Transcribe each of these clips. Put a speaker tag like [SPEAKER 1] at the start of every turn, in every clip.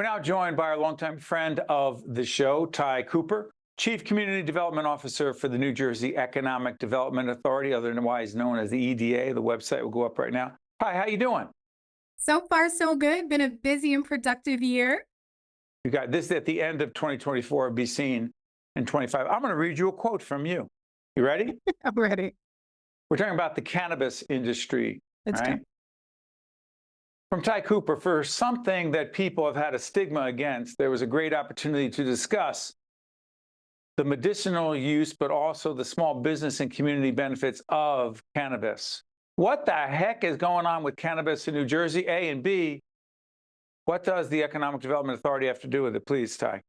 [SPEAKER 1] We're now joined by our longtime friend of the show, Tai Cooper, Chief Community Development Officer for the New Jersey Economic Development Authority, otherwise known as the EDA. The website will go up right now. Hi, how you doing?
[SPEAKER 2] So far, so good. Been a busy and productive year.
[SPEAKER 1] You got this at the end of 2024, be seen in 25. I'm going to read you a quote from you. You ready?
[SPEAKER 2] I'm ready.
[SPEAKER 1] We're talking about the cannabis industry,
[SPEAKER 2] Let's
[SPEAKER 1] right?
[SPEAKER 2] go.
[SPEAKER 1] From Tai Cooper, for something that people have had a stigma against, there was a great opportunity to discuss the medicinal use, but also the small business and community benefits of cannabis. What the heck is going on with cannabis in New Jersey, A, and B, what does the Economic Development Authority have to do with it? Please, Tai.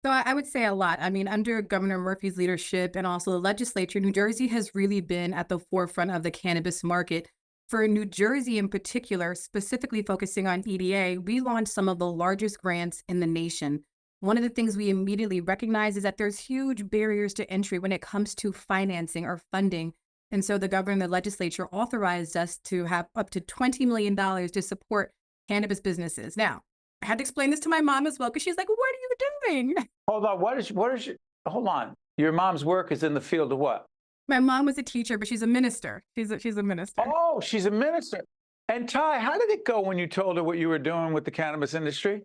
[SPEAKER 2] So I would say a lot. I mean, under Governor Murphy's leadership and also the legislature, New Jersey has really been at the forefront of the cannabis market. For New Jersey in particular, specifically focusing on EDA, we launched some of the largest grants in the nation. One of the things we immediately recognize is that there's huge barriers to entry when it comes to financing or funding. And so the governor and the legislature authorized us to have up to $20 million to support cannabis businesses. Now, I had to explain this to my mom as well, because she's like, what are you doing?
[SPEAKER 1] Hold on, hold on. Your mom's work is in the field of what?
[SPEAKER 2] My mom was a teacher, but she's a minister. She's a minister.
[SPEAKER 1] Oh, she's a minister. And Tai, how did it go when you told her what you were doing with the cannabis industry?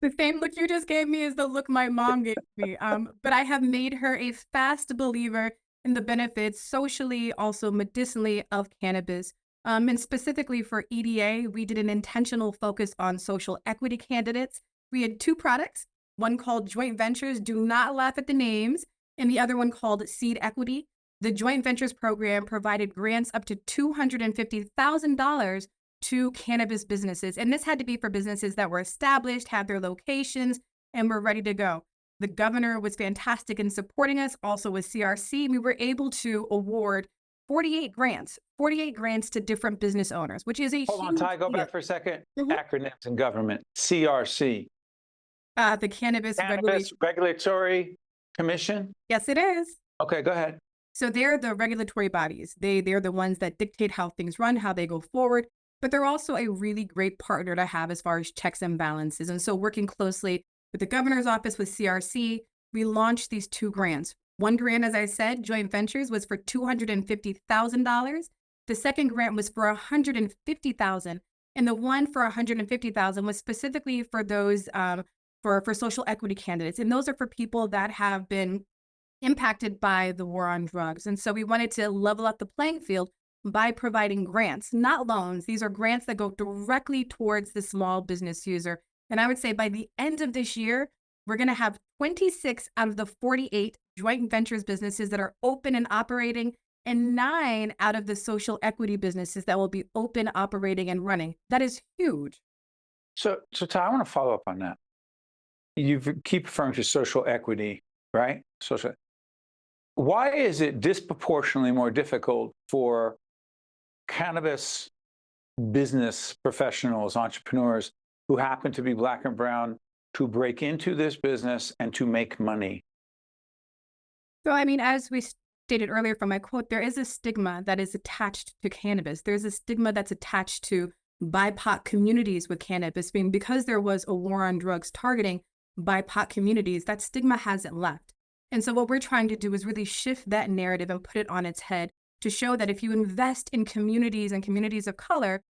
[SPEAKER 2] The same look you just gave me is the look my mom gave me. But I have made her a fast believer in the benefits socially, also medicinally, of cannabis. And specifically for EDA, we did an intentional focus on social equity candidates. We had two products, one called Joint Ventures, do not laugh at the names, and the other one called Seed Equity. The Joint Ventures program provided grants up to $250,000 to cannabis businesses. And this had to be for businesses that were established, had their locations, and were ready to go. The governor was fantastic in supporting us. Also with CRC, we were able to award 48 grants to different business owners, which is a
[SPEAKER 1] Hold on, Tai, go back for a second. Acronyms in government. CRC.
[SPEAKER 2] The Cannabis
[SPEAKER 1] Regulatory Commission?
[SPEAKER 2] Yes, it is.
[SPEAKER 1] Okay, go ahead.
[SPEAKER 2] So they're the regulatory bodies. They're the ones that dictate how things run, how they go forward, but they're also a really great partner to have as far as checks and balances. And so working closely with the governor's office with CRC, we launched these two grants. One grant, as I said, Joint Ventures, was for $250,000. The second grant was for $150,000. And the one for $150,000 was specifically for those for social equity candidates. And those are for people that have been impacted by the war on drugs. And so we wanted to level up the playing field by providing grants, not loans. These are grants that go directly towards the small business user. And I would say by the end of this year, we're going to have 26 out of the 48 joint ventures businesses that are open and operating, and 9 out of the social equity businesses that will be open, operating, and running. That is huge.
[SPEAKER 1] So Tai, I want to follow up on that. You keep referring to social equity, right? Why is it disproportionately more difficult for cannabis business professionals, entrepreneurs who happen to be Black and brown to break into this business and to make money?
[SPEAKER 2] So, I mean, as we stated earlier from my quote, there is a stigma that is attached to cannabis. There's a stigma that's attached to BIPOC communities with cannabis, because there was a war on drugs targeting BIPOC communities, that stigma hasn't left. And so what we're trying to do is really shift that narrative and put it on its head to show that if you invest in communities and communities of color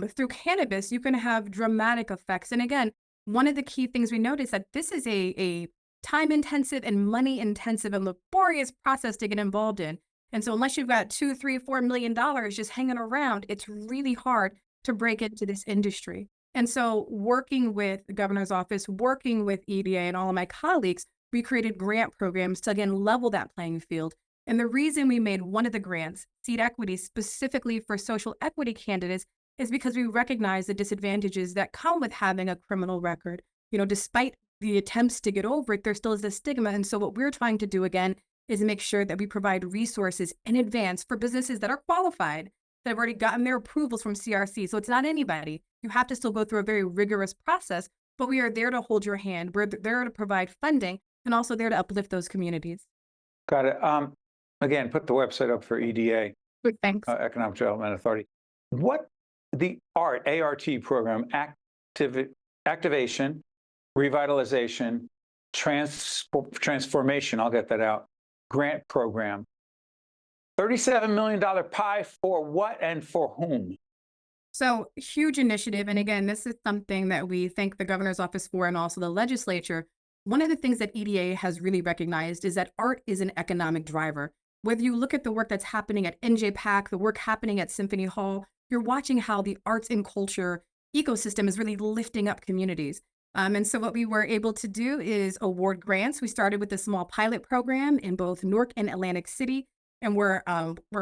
[SPEAKER 2] through cannabis, you can have dramatic effects. And again, one of the key things we notice that this is a time-intensive and money-intensive and laborious process to get involved in. And so unless you've got $2, $3, $4 million just hanging around, it's really hard to break into this industry. And so working with the governor's office, working with EDA and all of my colleagues, we created grant programs to, again, level that playing field. And the reason we made one of the grants, Seed Equity, specifically for social equity candidates, is because we recognize the disadvantages that come with having a criminal record. You know, despite the attempts to get over it, there still is a stigma. And so what we're trying to do, again, is make sure that we provide resources in advance for businesses that are qualified, that have already gotten their approvals from CRC. So it's not anybody. You have to still go through a very rigorous process, but we are there to hold your hand. We're there to provide funding and also there to uplift those communities.
[SPEAKER 1] Got it. Again, put the website up for EDA.
[SPEAKER 2] Good, thanks.
[SPEAKER 1] Economic Development Authority. What the ART program, activation, revitalization, transformation, I'll get that out, grant program. $37 million pie for what and for whom?
[SPEAKER 2] So, huge initiative. And again, this is something that we thank the governor's office for and also the legislature. One of the things that EDA has really recognized is that art is an economic driver. Whether you look at the work that's happening at NJPAC, the work happening at Symphony Hall, you're watching how the arts and culture ecosystem is really lifting up communities. And so what we were able to do is award grants. We started with a small pilot program in both Newark and Atlantic City. And we're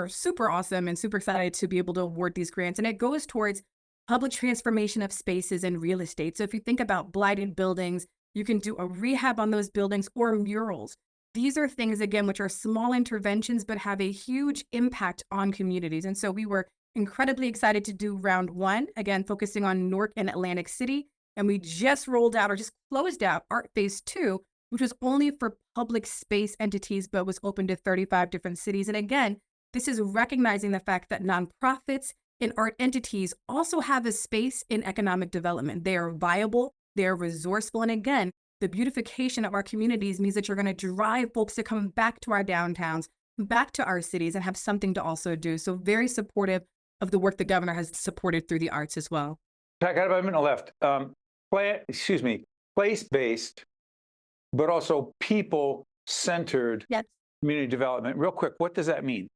[SPEAKER 2] super awesome and super excited to be able to award these grants. And it goes towards public transformation of spaces and real estate. So if you think about blighted buildings, you can do a rehab on those buildings or murals. These are things, again, which are small interventions, but have a huge impact on communities. And so we were incredibly excited to do round one, again, focusing on Newark and Atlantic City. And we just rolled out or just closed out Art Phase 2, which was only for public space entities, but was open to 35 different cities. And again, this is recognizing the fact that nonprofits and art entities also have a space in economic development. They are viable, they're resourceful. And again, the beautification of our communities means that you're going to drive folks to come back to our downtowns, back to our cities, and have something to also do. So very supportive of the work the governor has supported through the arts as well.
[SPEAKER 1] I got about a minute left. Place-based, but also people-centered
[SPEAKER 2] Yes.
[SPEAKER 1] community development. Real quick, what does that mean?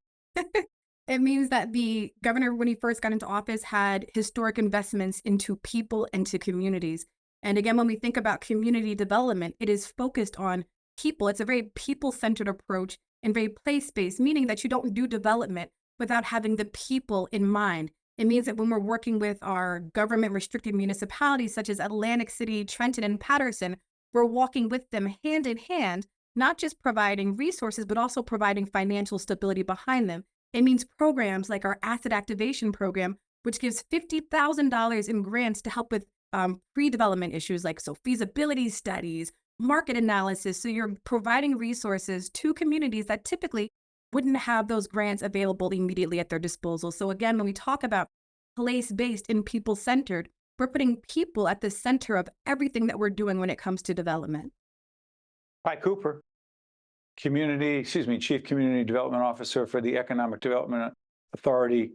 [SPEAKER 2] It means that the governor, when he first got into office, had historic investments into people and to communities. And again, when we think about community development, it is focused on people. It's a very people-centered approach and very place-based, meaning that you don't do development without having the people in mind. It means that when we're working with our government-restricted municipalities, such as Atlantic City, Trenton, and Patterson, we're walking with them hand in hand, not just providing resources, but also providing financial stability behind them. It means programs like our asset activation program, which gives $50,000 in grants to help with pre-development issues like feasibility studies, market analysis. So you're providing resources to communities that typically wouldn't have those grants available immediately at their disposal. So again, when we talk about place-based and people-centered, we're putting people at the center of everything that we're doing when it comes to development.
[SPEAKER 1] Tai Cooper, Chief Community Development Officer for the Economic Development Authority,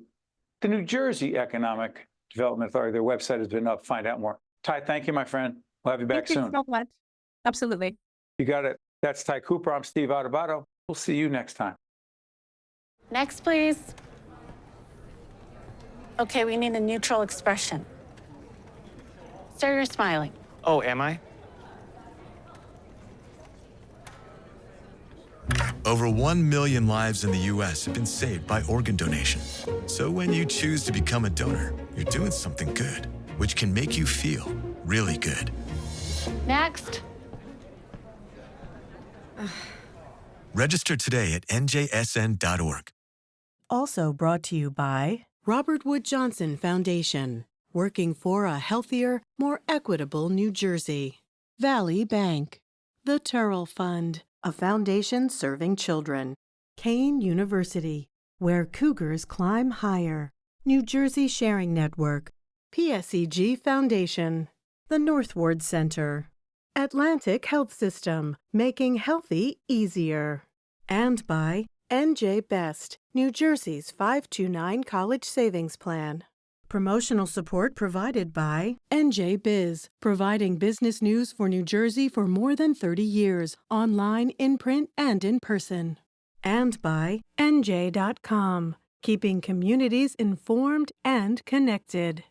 [SPEAKER 1] the New Jersey Economic Development Authority. Their website has been up. Find out more. Tai, thank you, my friend. We'll have you back soon.
[SPEAKER 2] Thank you so much. Absolutely.
[SPEAKER 1] You got it. That's Tai Cooper. I'm Steve Adubato. We'll see you next time.
[SPEAKER 3] Next, please. Okay, we need a neutral expression. Sir, you're smiling.
[SPEAKER 4] Oh, am I?
[SPEAKER 5] Over 1 million lives in the U.S. have been saved by organ donation. So when you choose to become a donor, you're doing something good, which can make you feel really good.
[SPEAKER 3] Next.
[SPEAKER 5] Register today at njsn.org.
[SPEAKER 6] Also brought to you by Robert Wood Johnson Foundation, working for a healthier, more equitable New Jersey. Valley Bank, the Turrell Fund, a foundation serving children. Kane University, where Cougars climb higher. New Jersey Sharing Network, PSEG Foundation, the Northward Center. Atlantic Health System, making healthy easier. And by NJ Best, New Jersey's 529 College Savings Plan. Promotional support provided by NJ Biz, providing business news for New Jersey for more than 30 years, online, in print, and in person. And by NJ.com, keeping communities informed and connected.